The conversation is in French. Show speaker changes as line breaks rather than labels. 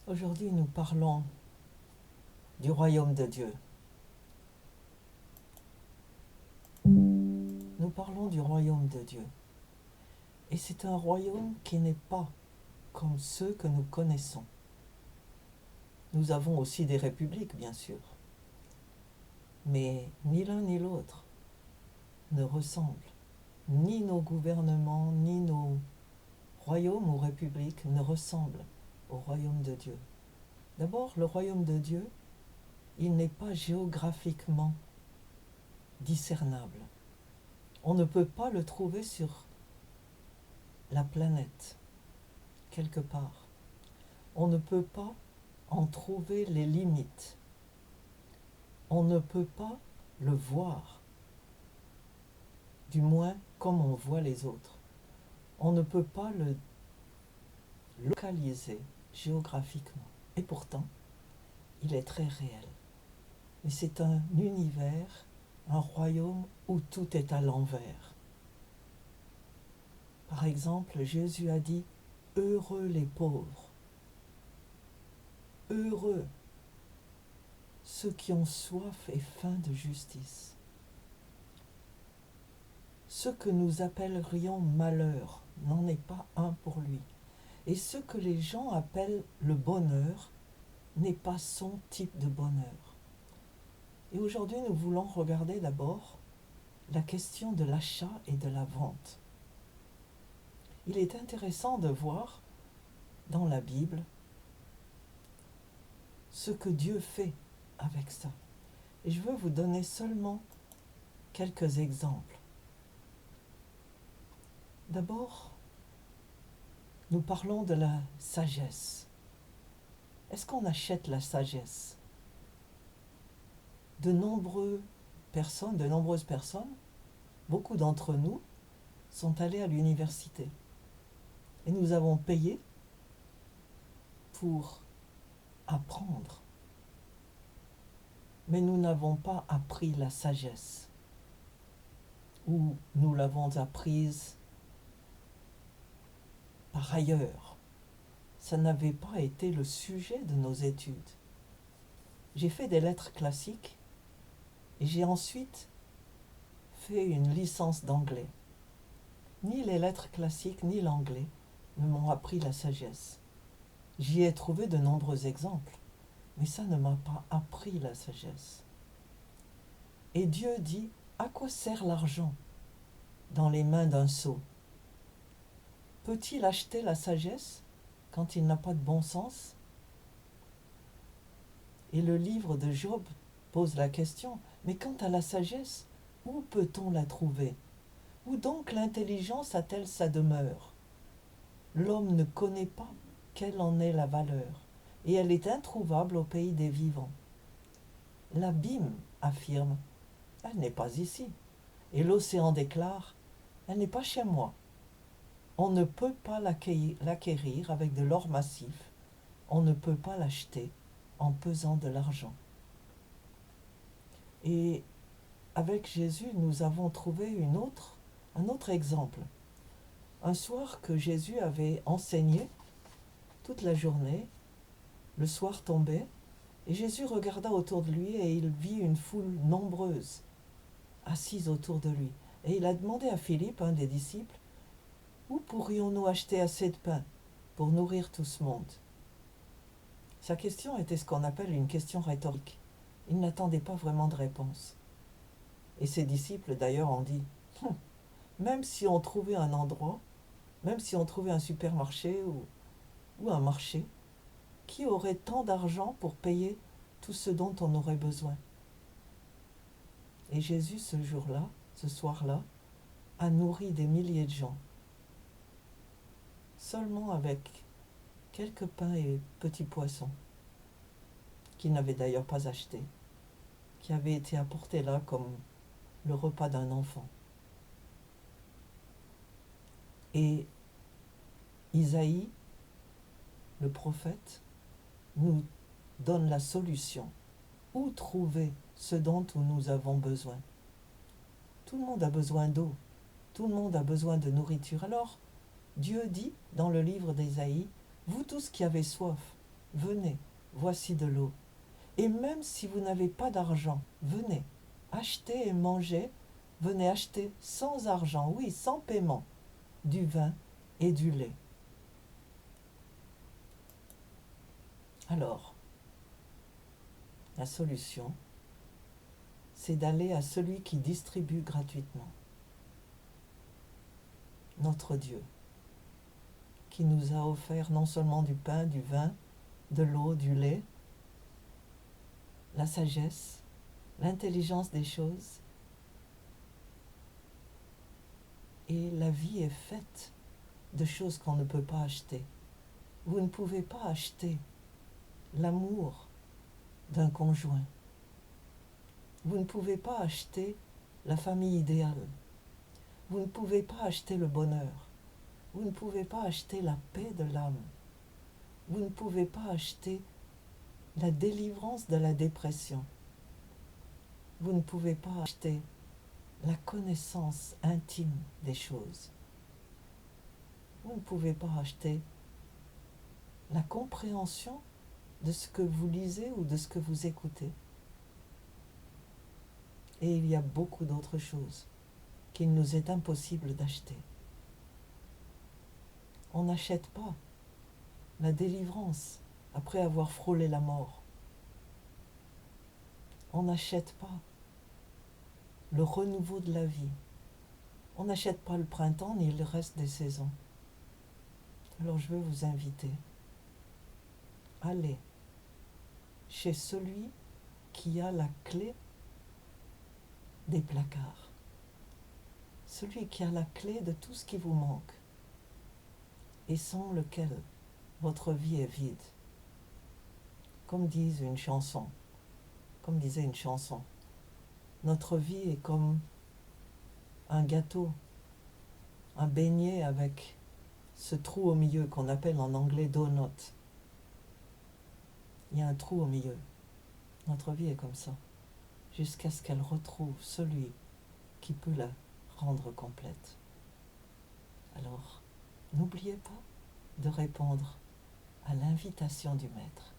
Aujourd'hui, nous parlons du royaume de Dieu. Nous parlons du royaume de Dieu. Et c'est un royaume qui n'est pas comme ceux que nous connaissons. Nous avons aussi des républiques, bien sûr. Mais ni l'un ni l'autre ne ressemblent. Ni nos gouvernements, ni nos royaumes ou républiques ne ressemblent au royaume de Dieu. D'abord, le royaume de Dieu, il n'est pas géographiquement discernable. On ne peut pas le trouver sur la planète, quelque part. On ne peut pas en trouver les limites. On ne peut pas le voir, du moins comme on voit les autres. On ne peut pas le localiser géographiquement. Et pourtant, il est très réel. Mais c'est un univers, un royaume où tout est à l'envers. Par exemple, Jésus a dit « Heureux les pauvres, heureux ceux qui ont soif et faim de justice. » Ce que nous appellerions malheur n'en est pas un pour lui. Et ce que les gens appellent le bonheur n'est pas son type de bonheur. Et aujourd'hui, nous voulons regarder d'abord la question de l'achat et de la vente. Il est intéressant de voir dans la Bible ce que Dieu fait avec ça. Et je veux vous donner seulement quelques exemples. D'abord, nous parlons de la sagesse. Est-ce qu'on achète la sagesse ? De nombreuses personnes, beaucoup d'entre nous, sont allés à l'université. Et nous avons payé pour apprendre. Mais nous n'avons pas appris la sagesse. Ou nous l'avons apprise par ailleurs. Ça n'avait pas été le sujet de nos études. J'ai fait des lettres classiques et j'ai ensuite fait une licence d'anglais. Ni les lettres classiques ni l'anglais ne m'ont appris la sagesse. J'y ai trouvé de nombreux exemples, mais ça ne m'a pas appris la sagesse. Et Dieu dit, à quoi sert l'argent dans les mains d'un sot ? Peut-il acheter la sagesse quand il n'a pas de bon sens ? Et le livre de Job pose la question, mais quant à la sagesse, où peut-on la trouver ? Où donc l'intelligence a-t-elle sa demeure ? L'homme ne connaît pas quelle en est la valeur, et elle est introuvable au pays des vivants. L'abîme affirme, elle n'est pas ici, et l'océan déclare, elle n'est pas chez moi. On ne peut pas l'acquérir avec de l'or massif, on ne peut pas l'acheter en pesant de l'argent. Et avec Jésus, nous avons trouvé un autre exemple. Un soir que Jésus avait enseigné toute la journée, le soir tombait, et Jésus regarda autour de lui et il vit une foule nombreuse assise autour de lui. Et il a demandé à Philippe, un des disciples, « Où pourrions-nous acheter assez de pain pour nourrir tout ce monde ?» Sa question était ce qu'on appelle une question rhétorique. Il n'attendait pas vraiment de réponse. Et ses disciples d'ailleurs ont dit, « Même si on trouvait un endroit, même si on trouvait un supermarché ou un marché, qui aurait tant d'argent pour payer tout ce dont on aurait besoin ?» Et Jésus, ce soir-là, a nourri des milliers de gens, seulement avec quelques pains et petits poissons, qu'il n'avait d'ailleurs pas achetés, qui avaient été apportés là comme le repas d'un enfant. Et Isaïe, le prophète, nous donne la solution. Où trouver ce dont nous avons besoin ? Tout le monde a besoin d'eau, tout le monde a besoin de nourriture. Alors, Dieu dit dans le livre d'Isaïe, « Vous tous qui avez soif, venez, voici de l'eau. Et même si vous n'avez pas d'argent, venez, achetez et mangez, venez acheter sans argent, oui, sans paiement, du vin et du lait. Alors, la solution, c'est d'aller à celui qui distribue gratuitement, notre Dieu, qui nous a offert non seulement du pain, du vin, de l'eau, du lait, la sagesse, l'intelligence des choses, et la vie est faite de choses qu'on ne peut pas acheter. Vous ne pouvez pas acheter l'amour d'un conjoint. Vous ne pouvez pas acheter la famille idéale. Vous ne pouvez pas acheter le bonheur. Vous ne pouvez pas acheter la paix de l'âme. Vous ne pouvez pas acheter la délivrance de la dépression. Vous ne pouvez pas acheter la connaissance intime des choses. Vous ne pouvez pas acheter la compréhension de ce que vous lisez ou de ce que vous écoutez. Et il y a beaucoup d'autres choses qu'il nous est impossible d'acheter. On n'achète pas la délivrance après avoir frôlé la mort. On n'achète pas le renouveau de la vie. On n'achète pas le printemps ni le reste des saisons. Alors je veux vous inviter. Allez chez celui qui a la clé des placards. Celui qui a la clé de tout ce qui vous manque et sans lequel votre vie est vide. Comme disait une chanson, notre vie est comme un gâteau, un beignet avec ce trou au milieu qu'on appelle en anglais donut. Il y a un trou au milieu. Notre vie est comme ça, jusqu'à ce qu'elle retrouve celui qui peut la rendre complète. Alors, n'oubliez pas de répondre à l'invitation du Maître.